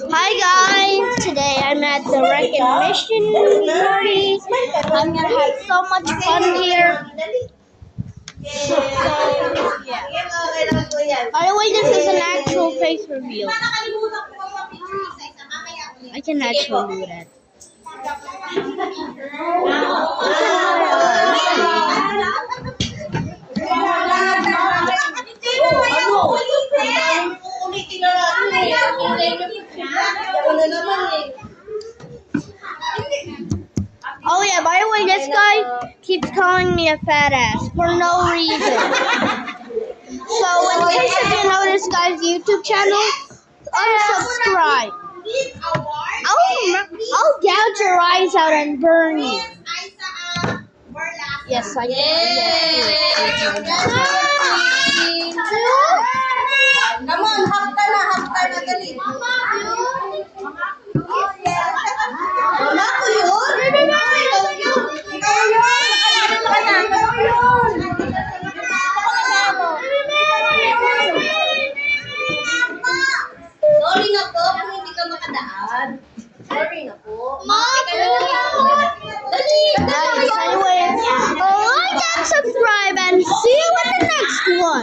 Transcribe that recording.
Hi guys, today I'm at the recognition party. I'm gonna have so much fun here. By the way, this is an actual face reveal. I can actually do that. Oh yeah, by the way, this guy keeps calling me a fat ass for no reason. So in case you didn't know this guy's YouTube channel, unsubscribe. I'll gouge your eyes out and burn you. Yes, I can. Come on, hakta na dali. Wala ko yun. Ikaw yun. Sorry na po kung hindi ka makadaan. Sorry na po. Dali. Guys, anyway, like and subscribe and see you in the next one.